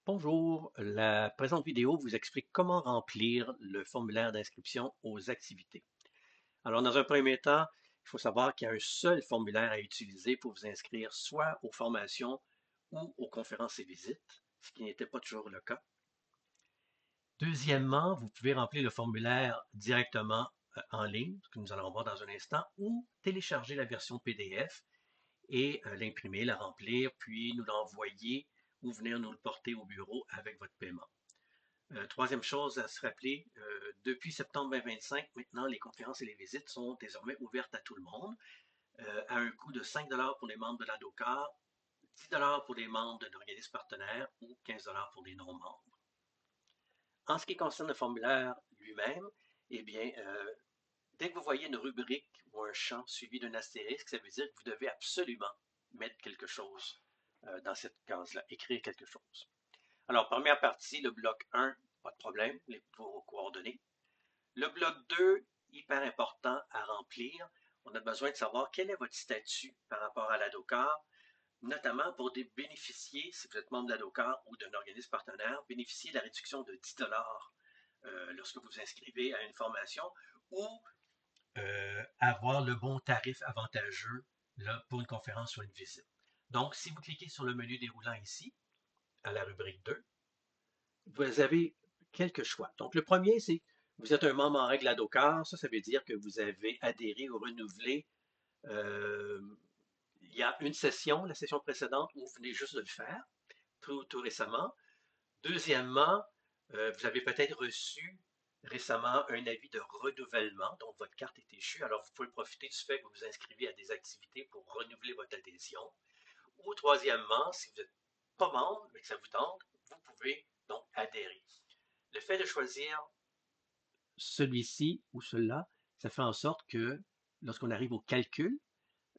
Bonjour, la présente vidéo vous explique comment remplir le formulaire d'inscription aux activités. Alors, dans un premier temps, il faut savoir qu'il y a un seul formulaire à utiliser pour vous inscrire soit aux formations ou aux conférences et visites, ce qui n'était pas toujours le cas. Deuxièmement, vous pouvez remplir le formulaire directement en ligne, ce que nous allons voir dans un instant, ou télécharger la version PDF et l'imprimer, la remplir, puis nous l'envoyer ou venir nous le porter au bureau avec votre paiement. Troisième chose à se rappeler, depuis septembre 2025, maintenant, les conférences et les visites sont désormais ouvertes à tout le monde, à un coût de 5 pour les membres de l'ADOCAR, 10 pour les membres d'un organisme partenaire ou 15 pour les non-membres. En ce qui concerne le formulaire lui-même, eh bien, dès que vous voyez une rubrique ou un champ suivi d'un astérisque, ça veut dire que vous devez absolument mettre quelque chose dans cette case-là, écrire quelque chose. Alors, première partie, le bloc 1, pas de problème, vos coordonnées. Le bloc 2, hyper important à remplir. On a besoin de savoir quel est votre statut par rapport à l'ADOCAR, notamment pour des bénéficier, si vous êtes membre de l'ADOCAR ou d'un organisme partenaire, bénéficier de la réduction de 10 lorsque vous vous inscrivez à une formation ou avoir le bon tarif avantageux là, pour une conférence ou une visite. Donc, si vous cliquez sur le menu déroulant ici, à la rubrique 2, vous avez quelques choix. Donc, le premier, c'est vous êtes un membre en règle ADOCAR. Ça veut dire que vous avez adhéré ou renouvelé euh, il y a une session, la session précédente, où vous venez juste de le faire, tout récemment. Deuxièmement, vous avez peut-être reçu récemment un avis de renouvellement, donc votre carte est échue. Alors, vous pouvez profiter du fait que vous vous inscrivez à des activités pour renouveler votre adhésion. Ou troisièmement, si vous n'êtes pas membre, mais que ça vous tente, vous pouvez donc adhérer. Le fait de choisir celui-ci ou celui-là, ça fait en sorte que lorsqu'on arrive au calcul,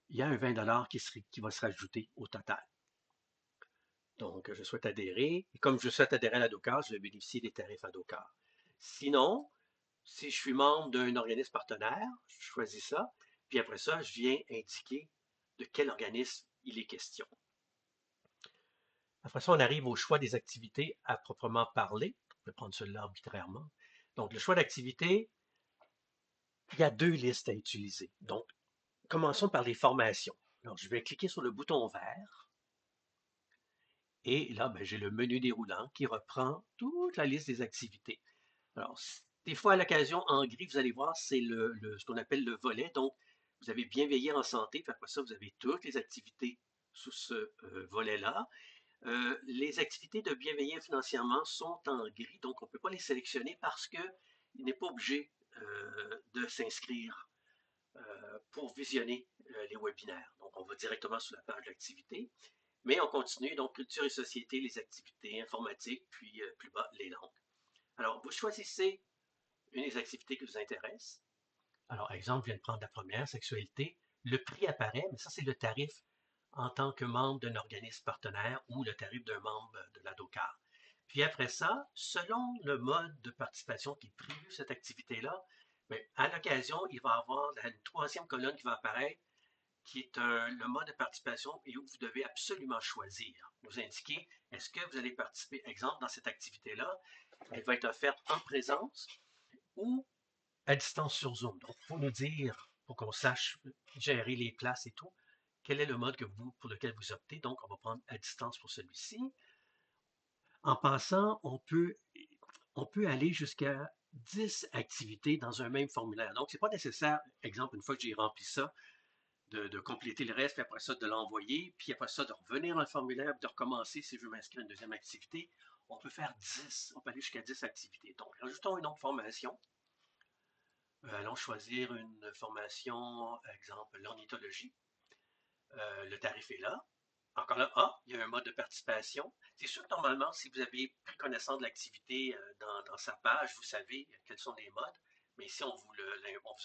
il y a un 20 qui va se rajouter au total. Donc, je souhaite adhérer. Et comme je souhaite adhérer à la DOCAR, je vais bénéficier des tarifs à DOCAR. Sinon, si je suis membre d'un organisme partenaire, je choisis ça. Puis après ça, je viens indiquer de quel organisme il est question. Après ça, on arrive au choix des activités à proprement parler. Je vais prendre celui-là arbitrairement. Donc, le choix d'activité, il y a deux listes à utiliser. Donc, commençons par les formations. Alors, je vais cliquer sur le bouton vert et là, ben, j'ai le menu déroulant qui reprend toute la liste des activités. Alors, des fois, à l'occasion, en gris, vous allez voir, c'est ce qu'on appelle le volet. Donc, vous avez bien veillé en santé. Puis après ça, vous avez toutes les activités sous ce volet-là. Les activités de bienveillir financièrement sont en gris, donc on ne peut pas les sélectionner parce qu'il n'est pas obligé de s'inscrire pour visionner les webinaires. Donc, on va directement sur la page d'activité. Mais on continue, donc culture et société, les activités informatiques, puis plus bas, les langues. Alors, vous choisissez une des activités qui vous intéresse. Alors, exemple, je viens de prendre la première, sexualité. Le prix apparaît, mais ça, c'est le tarif en tant que membre d'un organisme partenaire ou le tarif d'un membre de l'ADOCAR. Puis après ça, selon le mode de participation qui est prévu cette activité-là, à l'occasion, il va y avoir une troisième colonne qui va apparaître, qui est le mode de participation et où vous devez absolument choisir. Vous indiquer, est-ce que vous allez participer, exemple, dans cette activité-là, elle va être offerte en présence ou à distance sur Zoom. Donc, il faut nous dire, pour qu'on sache gérer les places et tout, quel est le mode pour lequel vous optez. Donc, on va prendre à distance pour celui-ci. En passant, on peut aller jusqu'à 10 activités dans un même formulaire. Donc, ce n'est pas nécessaire, exemple, une fois que j'ai rempli ça, de compléter le reste, puis après ça, de l'envoyer, puis après ça, de revenir dans le formulaire, de recommencer si je veux m'inscrire à une deuxième activité. On peut faire 10, on peut aller jusqu'à 10 activités. Donc, rajoutons une autre formation. Allons choisir une formation, exemple, l'ornithologie. Le tarif est là. Encore là, il y a un mode de participation. C'est sûr que normalement, si vous avez pris connaissance de l'activité dans sa page, vous savez quels sont les modes, mais ici, on vous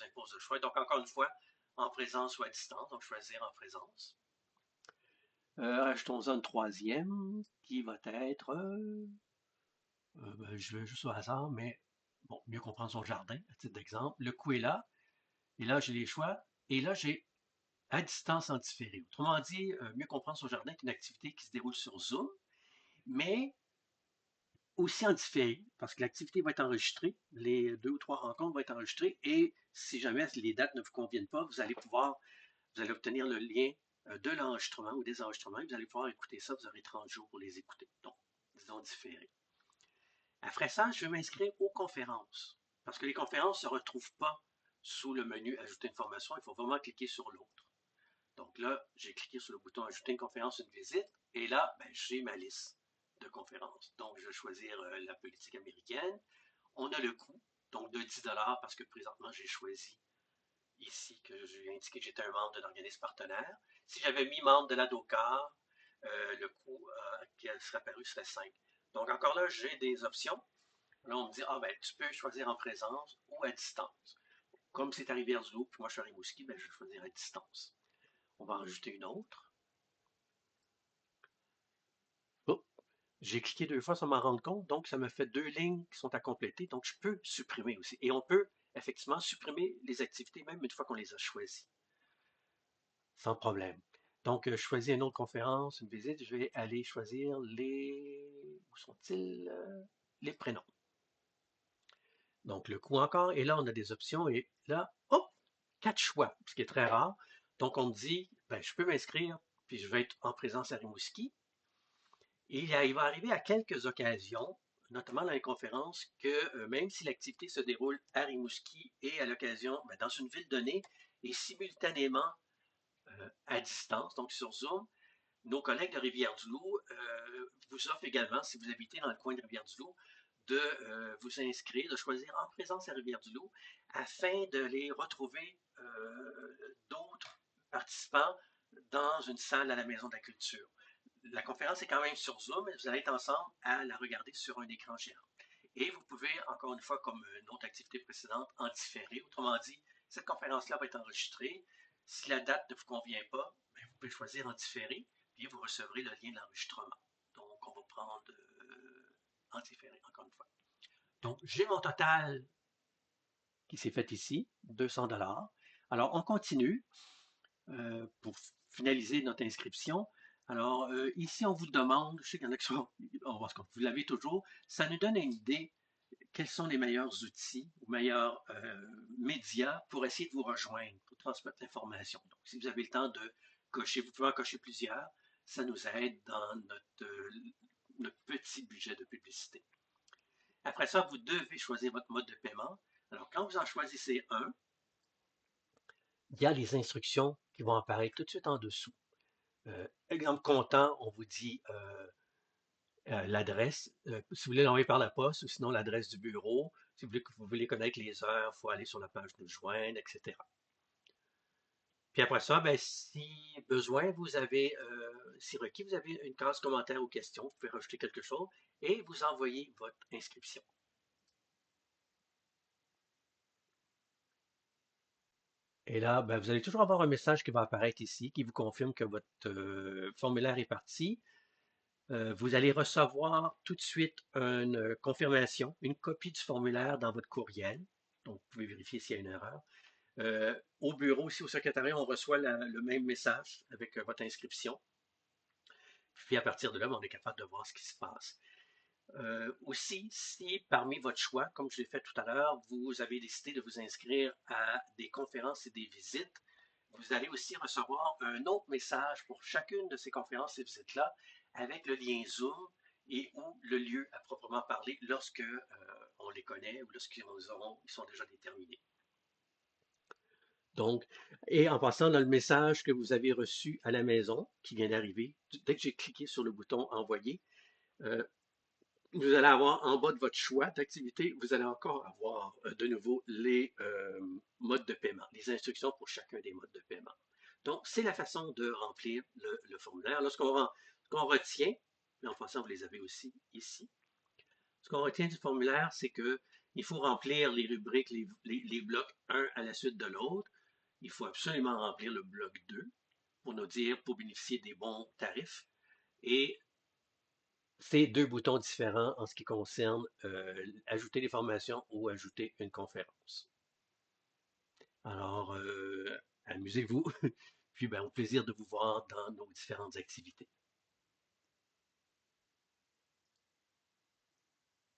impose le choix. Donc, encore une fois, en présence ou à distance, donc choisir en présence. Ajoutons-en une troisième qui va être, je vais juste au hasard, mais bon, mieux comprendre son jardin, à titre d'exemple. Le coût est là, et là, j'ai les choix, et là, j'ai à distance en différé. Autrement dit, mieux comprendre son jardin est une activité qui se déroule sur Zoom, mais aussi en différé, parce que l'activité va être enregistrée, les 2 ou 3 rencontres vont être enregistrées, et si jamais les dates ne vous conviennent pas, vous allez obtenir le lien de l'enregistrement ou des enregistrements, et vous allez pouvoir écouter ça, vous aurez 30 jours pour les écouter. Donc, disons différé. Après ça, je vais m'inscrire aux conférences, parce que les conférences ne se retrouvent pas sous le menu Ajouter une formation, il faut vraiment cliquer sur l'autre. Donc là, j'ai cliqué sur le bouton Ajouter une conférence, une visite, et là, ben, j'ai ma liste de conférences. Donc, je vais choisir la politique américaine. On a le coût, donc de 10 parce que présentement, j'ai choisi ici que j'ai indiqué que j'étais un membre de l'organisme partenaire. Si j'avais mis membre de la DOCAR, le coût qui serait apparu serait 5. Donc, encore là, j'ai des options. Là, on me dit, ah ben, tu peux choisir en présence ou à distance. Comme c'est à Rivière-du-Loup, puis moi je suis à Rimouski, ben, je vais choisir à distance. On va en rajouter une autre. Oh, j'ai cliqué 2 fois sans m'en rendre compte, donc ça me fait 2 lignes qui sont à compléter, donc je peux supprimer aussi. Et on peut effectivement supprimer les activités même une fois qu'on les a choisies, sans problème. Donc, je choisis une autre conférence, une visite, je vais aller choisir où sont-ils? Les prénoms. Donc, le coût encore, et là, on a des options, et là, hop, 4 choix, ce qui est très rare. Donc, on me dit, ben, je peux m'inscrire, puis je vais être en présence à Rimouski. Et il va arriver à quelques occasions, notamment dans les conférences, que même si l'activité se déroule à Rimouski et à l'occasion, ben, dans une ville donnée, et simultanément à distance, donc sur Zoom, nos collègues de Rivière-du-Loup vous offrent également, si vous habitez dans le coin de Rivière-du-Loup, de vous inscrire, de choisir en présence à Rivière-du-Loup, afin de les retrouver d'autres participants dans une salle à la Maison de la Culture. La conférence est quand même sur Zoom, mais vous allez être ensemble à la regarder sur un écran géant. Et vous pouvez, encore une fois, comme une autre activité précédente, en différer. Autrement dit, cette conférence-là va être enregistrée. Si la date ne vous convient pas, ben, vous pouvez choisir en différé, puis vous recevrez le lien de l'enregistrement. Donc, on va prendre en différé, encore une fois. Donc, j'ai mon total qui s'est fait ici, 200 $. Alors, on continue pour finaliser notre inscription. Alors, ici, on vous demande, je sais qu'il y en a qui sont, vous l'avez toujours, ça nous donne une idée quels sont les meilleurs outils ou meilleurs médias pour essayer de vous rejoindre, pour transmettre l'information. Donc, si vous avez le temps de cocher, vous pouvez en cocher plusieurs, ça nous aide dans notre petit budget de publicité. Après ça, vous devez choisir votre mode de paiement. Alors, quand vous en choisissez un, il y a les instructions qui vont apparaître tout de suite en dessous. Exemple comptant, on vous dit l'adresse, si vous voulez l'envoyer par la poste, ou sinon l'adresse du bureau. Si vous voulez connaître les heures, il faut aller sur la page de joindre, etc. Puis après ça, ben, si besoin, vous avez, si requis, vous avez une case commentaire ou question, vous pouvez rajouter quelque chose et vous envoyez votre inscription. Et là, ben, vous allez toujours avoir un message qui va apparaître ici, qui vous confirme que votre formulaire est parti. Vous allez recevoir tout de suite une confirmation, une copie du formulaire dans votre courriel. Donc, vous pouvez vérifier s'il y a une erreur. Au bureau, ici au secrétariat, on reçoit le même message avec votre inscription. Puis à partir de là, on est capable de voir ce qui se passe. Aussi, si parmi votre choix, comme je l'ai fait tout à l'heure, vous avez décidé de vous inscrire à des conférences et des visites, vous allez aussi recevoir un autre message pour chacune de ces conférences et visites-là avec le lien Zoom et ou le lieu à proprement parler lorsque on les connaît ou lorsqu'ils sont déjà déterminés. Donc, et en passant dans le message que vous avez reçu à la maison, qui vient d'arriver, dès que j'ai cliqué sur le bouton Envoyer, euh, vous allez avoir en bas de votre choix d'activité, vous allez encore avoir de nouveau les modes de paiement, les instructions pour chacun des modes de paiement. Donc, c'est la façon de remplir le formulaire. Lorsqu'on retient, et en passant, vous les avez aussi ici, ce qu'on retient du formulaire, c'est qu'il faut remplir les rubriques, les blocs un à la suite de l'autre. Il faut absolument remplir le bloc 2 pour nous dire, pour bénéficier des bons tarifs. Et c'est 2 boutons différents en ce qui concerne ajouter des formations ou ajouter une conférence. Alors, amusez-vous, puis ben, au plaisir de vous voir dans nos différentes activités.